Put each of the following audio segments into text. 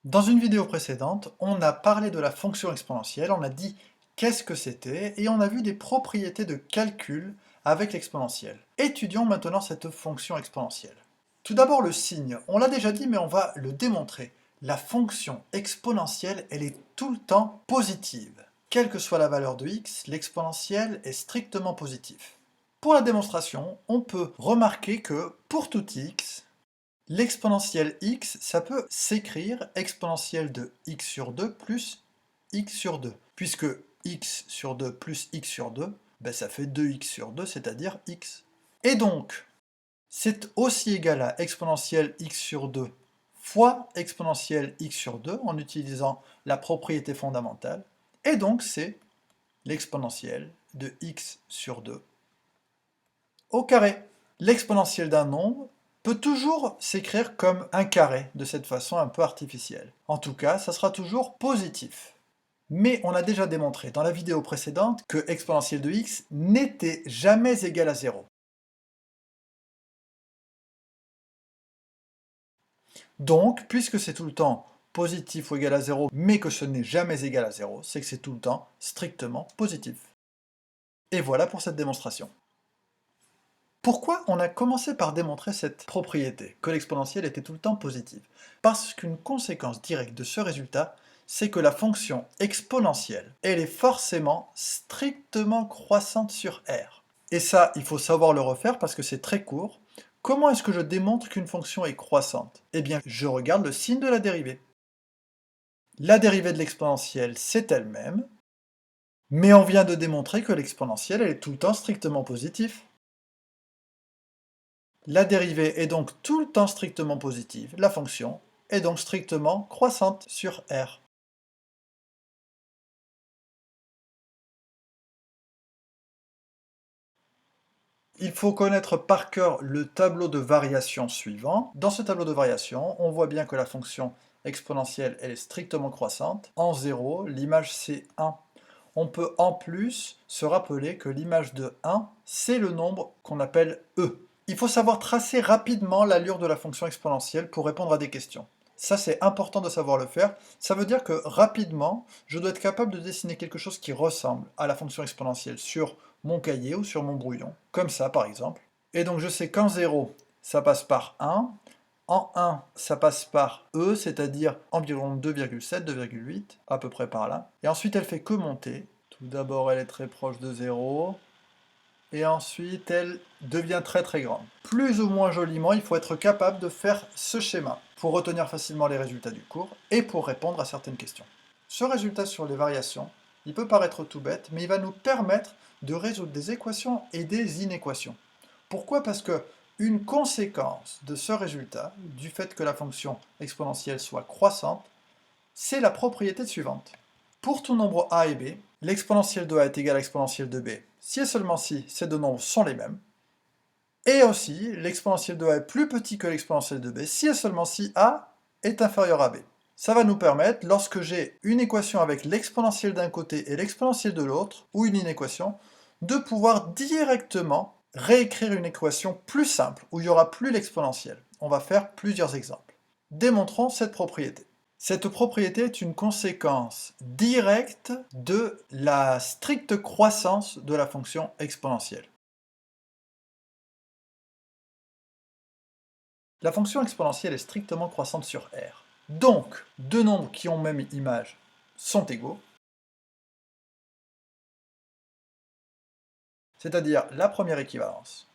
Dans une vidéo précédente, on a parlé de la fonction exponentielle, on a dit qu'est-ce que c'était, et on a vu des propriétés de calcul avec l'exponentielle. Étudions maintenant cette fonction exponentielle. Tout d'abord le signe, on l'a déjà dit mais on va le démontrer. La fonction exponentielle, elle est tout le temps positive. Quelle que soit la valeur de x, l'exponentielle est strictement positif. Pour la démonstration, on peut remarquer que pour tout x, l'exponentielle x, ça peut s'écrire exponentielle de x sur 2 plus x sur 2. Puisque x sur 2 plus x sur 2, ben ça fait 2x sur 2, c'est-à-dire x. Et donc, c'est aussi égal à exponentielle x sur 2 fois exponentielle x sur 2, en utilisant la propriété fondamentale. Et donc, c'est l'exponentielle de x sur 2 au carré. L'exponentielle d'un nombre peut toujours s'écrire comme un carré, de cette façon un peu artificielle. En tout cas, ça sera toujours positif. Mais on a déjà démontré dans la vidéo précédente que exponentielle de x n'était jamais égal à 0. Donc, puisque c'est tout le temps positif ou égal à 0, mais que ce n'est jamais égal à 0, c'est que c'est tout le temps strictement positif. Et voilà pour cette démonstration. Pourquoi on a commencé par démontrer cette propriété, que l'exponentielle était tout le temps positive? Parce qu'une conséquence directe de ce résultat, c'est que la fonction exponentielle, elle est forcément strictement croissante sur R. Et ça, il faut savoir le refaire parce que c'est très court. Comment est-ce que je démontre qu'une fonction est croissante? Eh bien, je regarde le signe de la dérivée. La dérivée de l'exponentielle, c'est elle-même, mais on vient de démontrer que l'exponentielle, elle est tout le temps strictement positive. La dérivée est donc tout le temps strictement positive, la fonction est donc strictement croissante sur R. Il faut connaître par cœur le tableau de variation suivant. Dans ce tableau de variation, on voit bien que la fonction exponentielle elle est strictement croissante. En 0, l'image c'est 1. On peut en plus se rappeler que l'image de 1, c'est le nombre qu'on appelle e. Il faut savoir tracer rapidement l'allure de la fonction exponentielle pour répondre à des questions. Ça, c'est important de savoir le faire. Ça veut dire que rapidement, je dois être capable de dessiner quelque chose qui ressemble à la fonction exponentielle sur mon cahier ou sur mon brouillon, comme ça par exemple. Et donc je sais qu'en 0, ça passe par 1. En 1, ça passe par e, c'est-à-dire environ 2,7, 2,8, à peu près par là. Et ensuite, elle fait que monter. Tout d'abord, elle est très proche de 0. Et ensuite elle devient très très grande. Plus ou moins joliment, il faut être capable de faire ce schéma pour retenir facilement les résultats du cours et pour répondre à certaines questions. Ce résultat sur les variations, il peut paraître tout bête, mais il va nous permettre de résoudre des équations et des inéquations. Pourquoi? Parce que une conséquence de ce résultat, du fait que la fonction exponentielle soit croissante, c'est la propriété suivante. Pour tout nombre a et b, l'exponentielle de a est égale à l'exponentielle de b si et seulement si ces deux nombres sont les mêmes, et aussi l'exponentielle de a est plus petit que l'exponentielle de b si et seulement si a est inférieur à b. Ça va nous permettre, lorsque j'ai une équation avec l'exponentielle d'un côté et l'exponentielle de l'autre, ou une inéquation, de pouvoir directement réécrire une équation plus simple, où il n'y aura plus l'exponentielle. On va faire plusieurs exemples. Démontrons cette propriété. Cette propriété est une conséquence directe de la stricte croissance de la fonction exponentielle. La fonction exponentielle est strictement croissante sur R. Donc, deux nombres qui ont même image sont égaux, c'est-à-dire la première équivalence.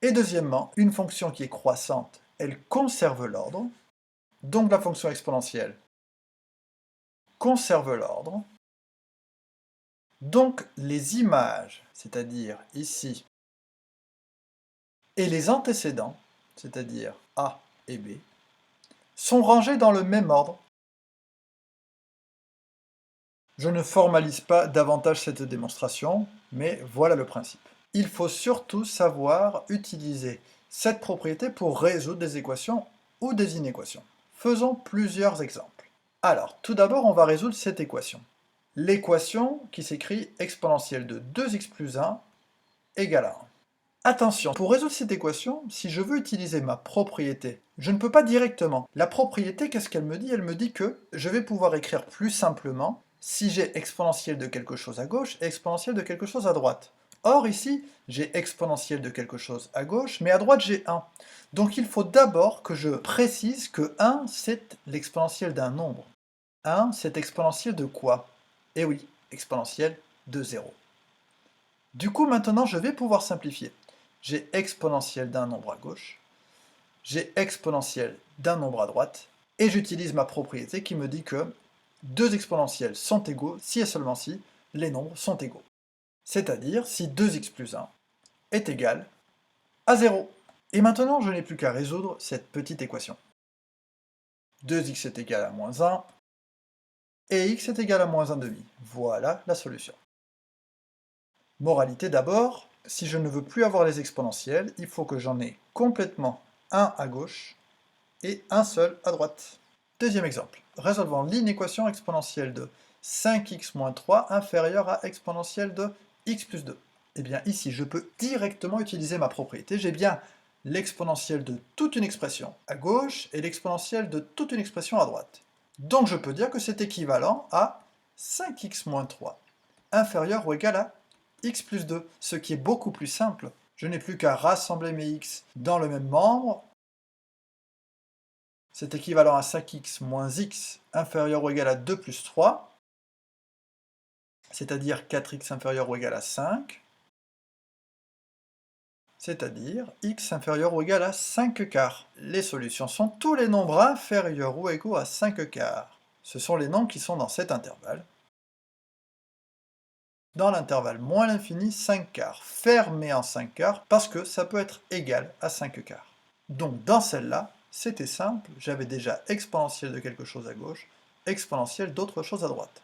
Et deuxièmement, une fonction qui est croissante, elle conserve l'ordre, donc la fonction exponentielle conserve l'ordre. Donc les images, c'est-à-dire ici, et les antécédents, c'est-à-dire A et B, sont rangés dans le même ordre. Je ne formalise pas davantage cette démonstration, mais voilà le principe. Il faut surtout savoir utiliser cette propriété pour résoudre des équations ou des inéquations. Faisons plusieurs exemples. Alors, tout d'abord, on va résoudre cette équation. L'équation qui s'écrit exponentielle de 2x plus 1 égale à 1. Attention, pour résoudre cette équation, si je veux utiliser ma propriété, je ne peux pas directement. La propriété, qu'est-ce qu'elle me dit? Elle me dit que je vais pouvoir écrire plus simplement si j'ai exponentielle de quelque chose à gauche et exponentielle de quelque chose à droite. Or ici, j'ai exponentielle de quelque chose à gauche, mais à droite j'ai 1. Donc il faut d'abord que je précise que 1, c'est l'exponentielle d'un nombre. 1, c'est exponentielle de quoi? Eh oui, exponentielle de 0. Du coup, maintenant, je vais pouvoir simplifier. J'ai exponentielle d'un nombre à gauche, j'ai exponentielle d'un nombre à droite, et j'utilise ma propriété qui me dit que deux exponentielles sont égaux si et seulement si les nombres sont égaux. C'est-à-dire si 2x plus 1 est égal à 0. Et maintenant, je n'ai plus qu'à résoudre cette petite équation. 2x est égal à moins 1, et x est égal à moins 1 demi. Voilà la solution. Moralité d'abord, si je ne veux plus avoir les exponentielles, il faut que j'en ai complètement un à gauche et un seul à droite. Deuxième exemple, résolvant l'inéquation exponentielle de 5x moins 3 inférieure à exponentielle de x plus 2. Eh bien ici, je peux directement utiliser ma propriété. J'ai bien l'exponentielle de toute une expression à gauche et l'exponentielle de toute une expression à droite. Donc je peux dire que c'est équivalent à 5x moins 3 inférieur ou égal à x plus 2, ce qui est beaucoup plus simple. Je n'ai plus qu'à rassembler mes x dans le même membre. C'est équivalent à 5x moins x inférieur ou égal à 2 plus 3, c'est-à-dire 4x inférieur ou égal à 5, c'est-à-dire x inférieur ou égal à 5 quarts. Les solutions sont tous les nombres inférieurs ou égaux à 5 quarts. Ce sont les nombres qui sont dans cet intervalle. Dans l'intervalle moins l'infini, 5 quarts, fermé en 5 quarts, parce que ça peut être égal à 5 quarts. Donc dans celle-là, c'était simple, j'avais déjà exponentielle de quelque chose à gauche, exponentielle d'autre chose à droite.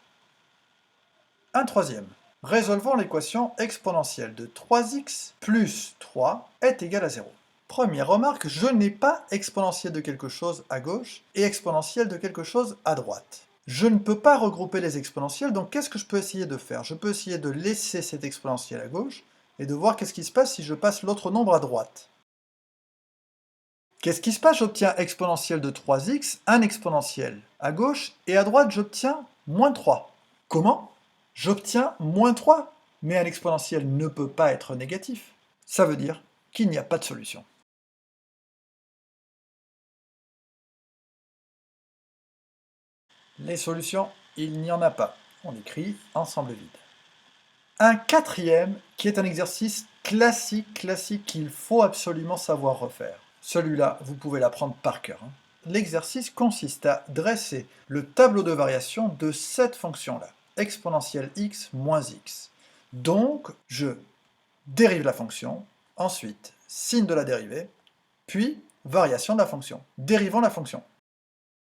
Un troisième. Résolvons l'équation exponentielle de 3x plus 3 est égal à 0. Première remarque, je n'ai pas exponentielle de quelque chose à gauche et exponentielle de quelque chose à droite. Je ne peux pas regrouper les exponentielles, donc qu'est-ce que je peux essayer de faire? Je peux essayer de laisser cette exponentielle à gauche et de voir qu'est-ce qui se passe si je passe l'autre nombre à droite. Qu'est-ce qui se passe? J'obtiens exponentielle de 3x, un exponentiel à gauche, et à droite j'obtiens moins 3. Comment? J'obtiens moins 3, mais un exponentiel ne peut pas être négatif. Ça veut dire qu'il n'y a pas de solution. Les solutions, il n'y en a pas. On écrit ensemble vide. Un quatrième, qui est un exercice classique qu'il faut absolument savoir refaire. Celui-là, vous pouvez l'apprendre par cœur. L'exercice consiste à dresser le tableau de variation de cette fonction-là, exponentielle x moins x. Donc, je dérive la fonction, ensuite signe de la dérivée, puis variation de la fonction. Dérivons la fonction.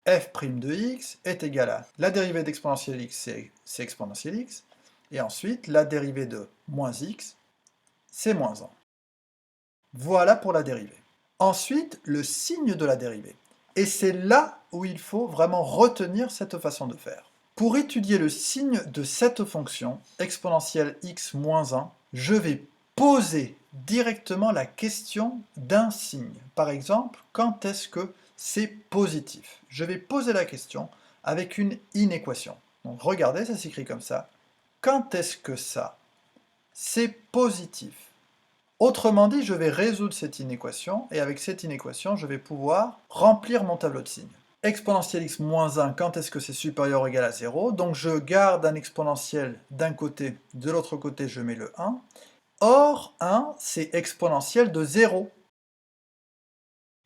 f' de x est égal à la dérivée d'exponentielle x, c'est exponentielle x, et ensuite la dérivée de moins x, c'est moins 1. Voilà pour la dérivée. Ensuite, le signe de la dérivée. Et c'est là où il faut vraiment retenir cette façon de faire. Pour étudier le signe de cette fonction, exponentielle x moins 1, je vais poser directement la question d'un signe. Par exemple, quand est-ce que c'est positif? Je vais poser la question avec une inéquation. Donc regardez, ça s'écrit comme ça. Quand est-ce que ça, c'est positif? Autrement dit, je vais résoudre cette inéquation, et avec cette inéquation, je vais pouvoir remplir mon tableau de signes. Exponentielle x moins 1, quand est-ce que c'est supérieur ou égal à 0? Donc je garde un exponentiel d'un côté, de l'autre côté je mets le 1. Or, 1, c'est exponentielle de 0.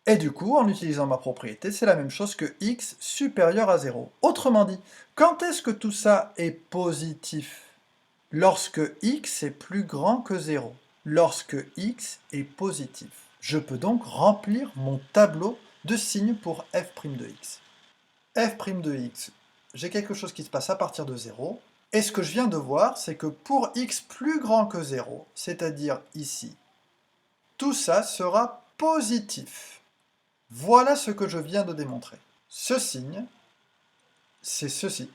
Et du coup, en utilisant ma propriété, c'est la même chose que x supérieur à 0. Autrement dit, quand est-ce que tout ça est positif? Lorsque x est plus grand que 0. Lorsque x est positif. Je peux donc remplir mon tableau de signes pour f' de x. f' de x, j'ai quelque chose qui se passe à partir de 0. Et ce que je viens de voir, c'est que pour x plus grand que 0, c'est-à-dire ici, tout ça sera positif. Voilà ce que je viens de démontrer. Ce signe, c'est ceci.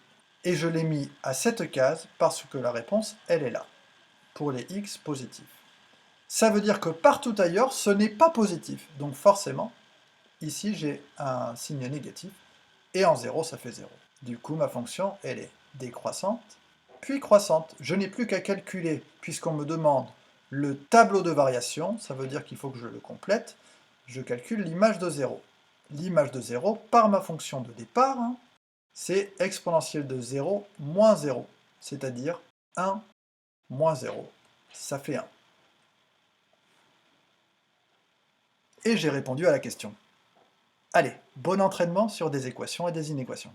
Et je l'ai mis à cette case parce que la réponse, elle est là, pour les x positifs. Ça veut dire que partout ailleurs, ce n'est pas positif. Donc forcément, ici j'ai un signe négatif, et en 0, ça fait 0. Du coup, ma fonction, elle est décroissante, puis croissante. Je n'ai plus qu'à calculer, puisqu'on me demande le tableau de variation, ça veut dire qu'il faut que je le complète, je calcule l'image de 0. L'image de 0, par ma fonction de départ, hein, c'est exponentielle de 0 moins 0, c'est-à-dire 1 moins 0, ça fait 1. Et j'ai répondu à la question. Allez, bon entraînement sur des équations et des inéquations.